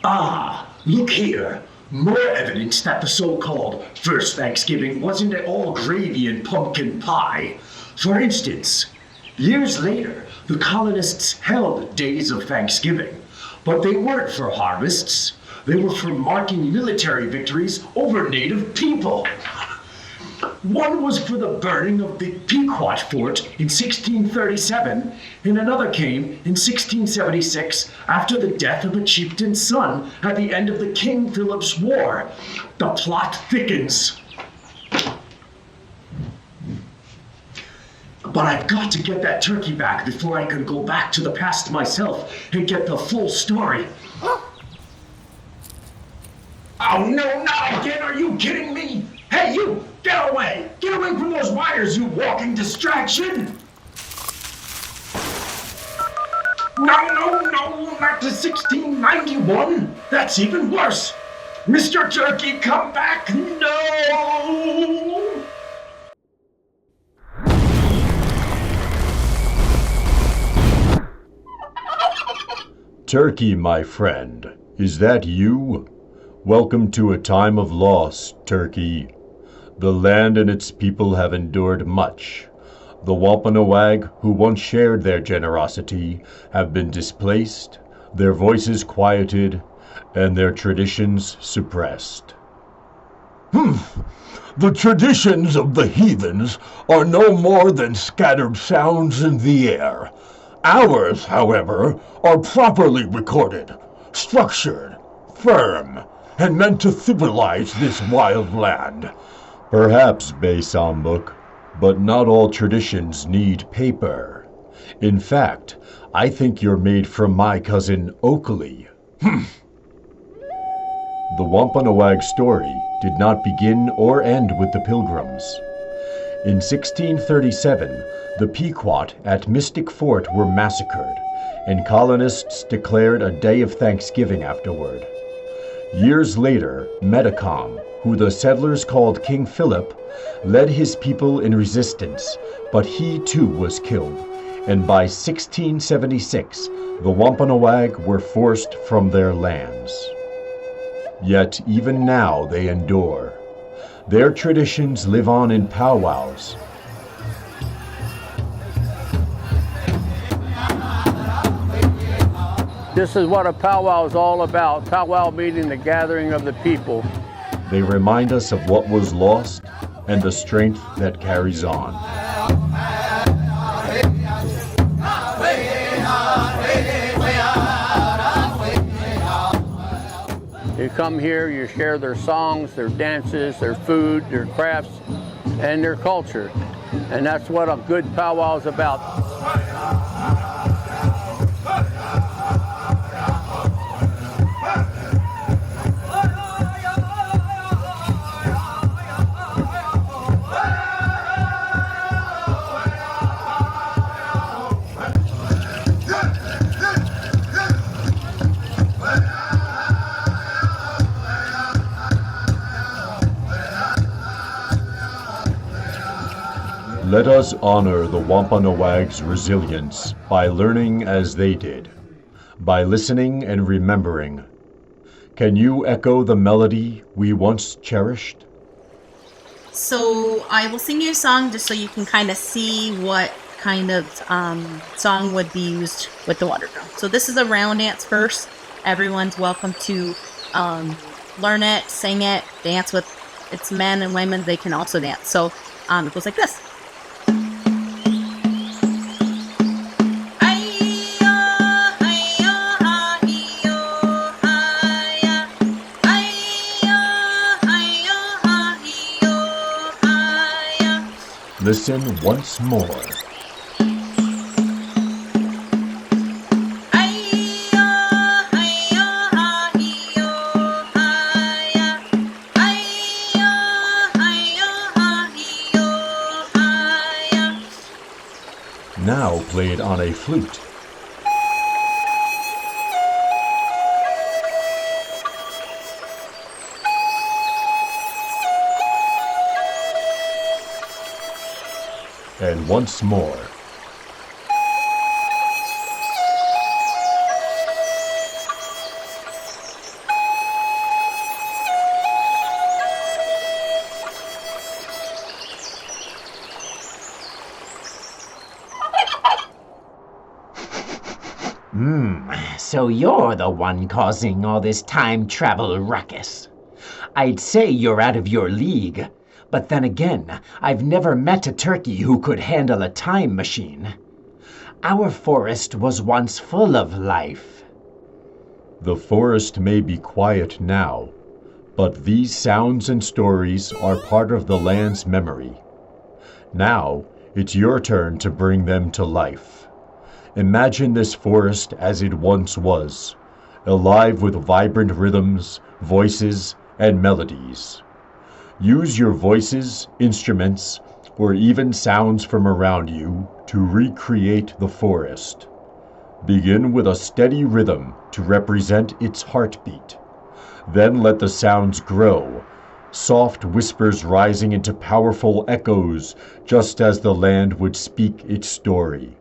Ah, look here. More evidence that the so-called first Thanksgiving wasn't at all gravy and pumpkin pie. For instance, years later, the colonists held days of Thanksgiving, but they weren't for harvests. They were for marking military victories over native people. One was for the burning of the Pequot Fort in 1637, and another came in 1676 after the death of a chieftain's son at the end of the King Philip's War. The plot thickens. But I've got to get that turkey back before I can go back to the past myself and get the full story. Oh no, not again! Are you kidding me? Hey you! Get away! Get away from those wires, you walking distraction! No, not to 1691! That's even worse! Mr. Turkey, come back! No! Turkey, my friend, is that you? Welcome to a time of loss, Turkey. The land and its people have endured much. The Wampanoag, who once shared their generosity, have been displaced, their voices quieted, and their traditions suppressed. The traditions of the heathens are no more than scattered sounds in the air. Ours, however, are properly recorded, structured, firm, and meant to civilize this wild land. Perhaps, Bay Sambuk, but not all traditions need paper. In fact, I think you're made from my cousin Oakley. The Wampanoag story did not begin or end with the Pilgrims. In 1637, the Pequot at Mystic Fort were massacred, and colonists declared a day of Thanksgiving afterward. Years later, Metacom, who the settlers called King Philip, led his people in resistance, but he too was killed, and by 1676, the Wampanoag were forced from their lands. Yet even now they endure. Their traditions live on in powwows. This is what a powwow is all about. Powwow meaning the gathering of the people. They remind us of what was lost and the strength that carries on. You come here, you share their songs, their dances, their food, their crafts, and their culture. And that's what a good powwow is about. Let us honor the Wampanoag's resilience by learning as they did, by listening and remembering. Can you echo the melody we once cherished? So I will sing you a song just so you can kind of see what kind of song would be used with the water drum. So this is a round dance first. Everyone's welcome to learn it, sing it, dance with. It's men and women, they can also dance. So it goes like this. Listen once more. Now played on a flute. And once more. So you're the one causing all this time travel ruckus. I'd say you're out of your league, but then again, I've never met a turkey who could handle a time machine. Our forest was once full of life. The forest may be quiet now, but these sounds and stories are part of the land's memory. Now, it's your turn to bring them to life. Imagine this forest as it once was, alive with vibrant rhythms, voices, and melodies. Use your voices, instruments, or even sounds from around you to recreate the forest. Begin with a steady rhythm to represent its heartbeat. Then let the sounds grow, soft whispers rising into powerful echoes, just as the land would speak its story.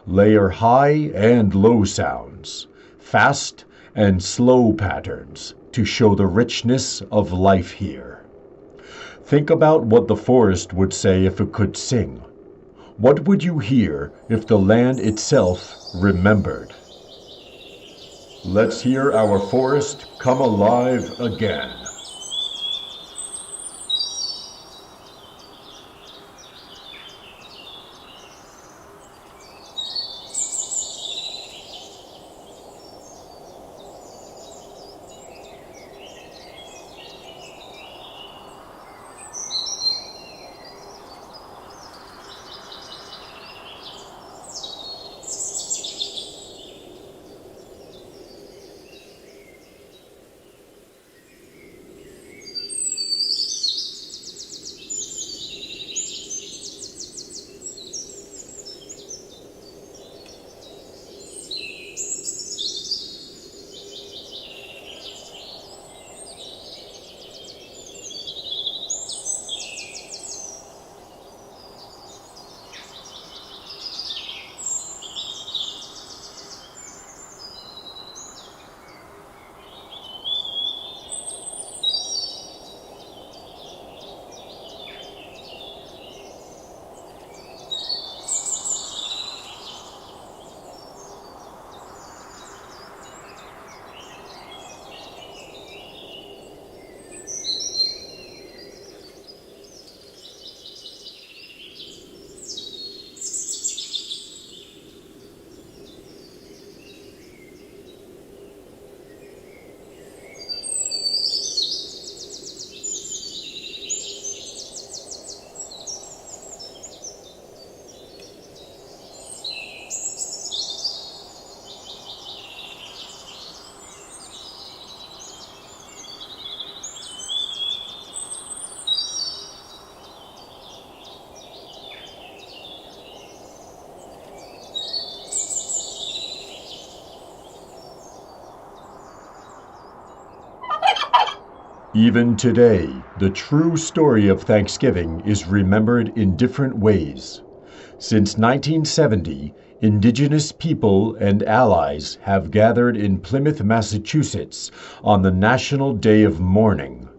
Layer high and low sounds, fast and slow patterns to show the richness of life here. Think about what the forest would say if it could sing. What would you hear if the land itself remembered? Let's hear our forest come alive again. Even today, the true story of Thanksgiving is remembered in different ways. Since 1970, Indigenous people and allies have gathered in Plymouth, Massachusetts on the National Day of Mourning.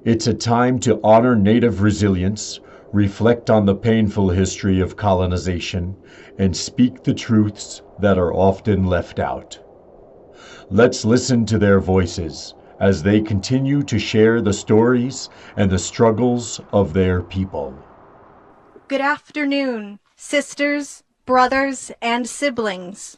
It's a time to honor Native resilience, reflect on the painful history of colonization, and speak the truths that are often left out. Let's listen to their voices as they continue to share the stories and the struggles of their people. Good afternoon, sisters, brothers, and siblings.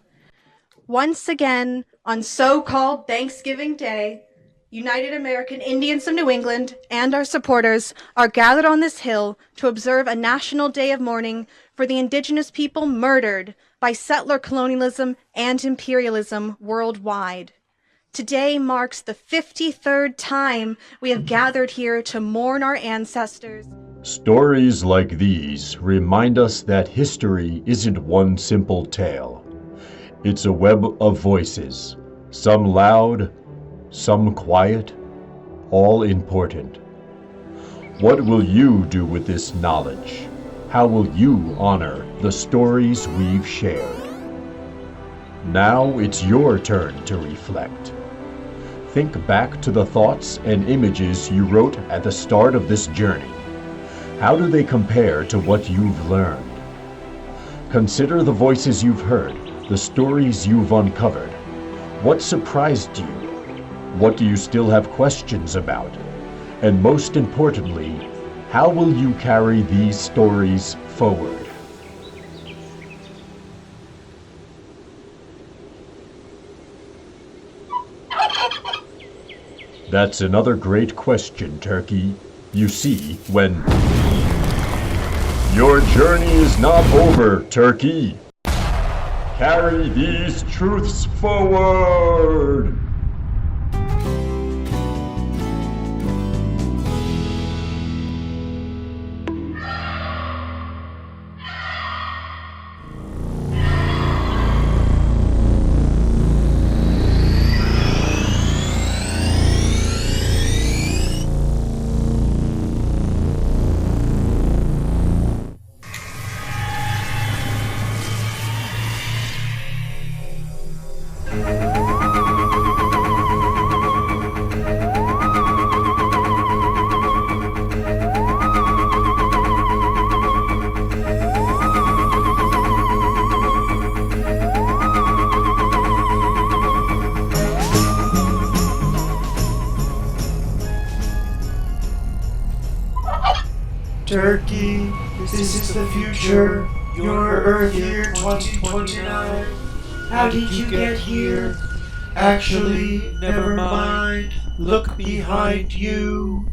Once again, on so-called Thanksgiving Day, United American Indians of New England and our supporters are gathered on this hill to observe a national day of mourning for the indigenous people murdered by settler colonialism and imperialism worldwide. Today marks the 53rd time we have gathered here to mourn our ancestors. Stories like these remind us that history isn't one simple tale. It's a web of voices, some loud, some quiet, all important. What will you do with this knowledge? How will you honor the stories we've shared? Now it's your turn to reflect. Think back to the thoughts and images you wrote at the start of this journey. How do they compare to what you've learned? Consider the voices you've heard the stories you've uncovered. What surprised you? What do you still have questions about? And most importantly, how will you carry these stories forward? That's another great question, Turkey. You see, when... Your journey is not over, Turkey. Carry these truths forward! Turkey, this is the future. You're Earth Year 2029. How did you get here? Actually, never mind. Look behind you.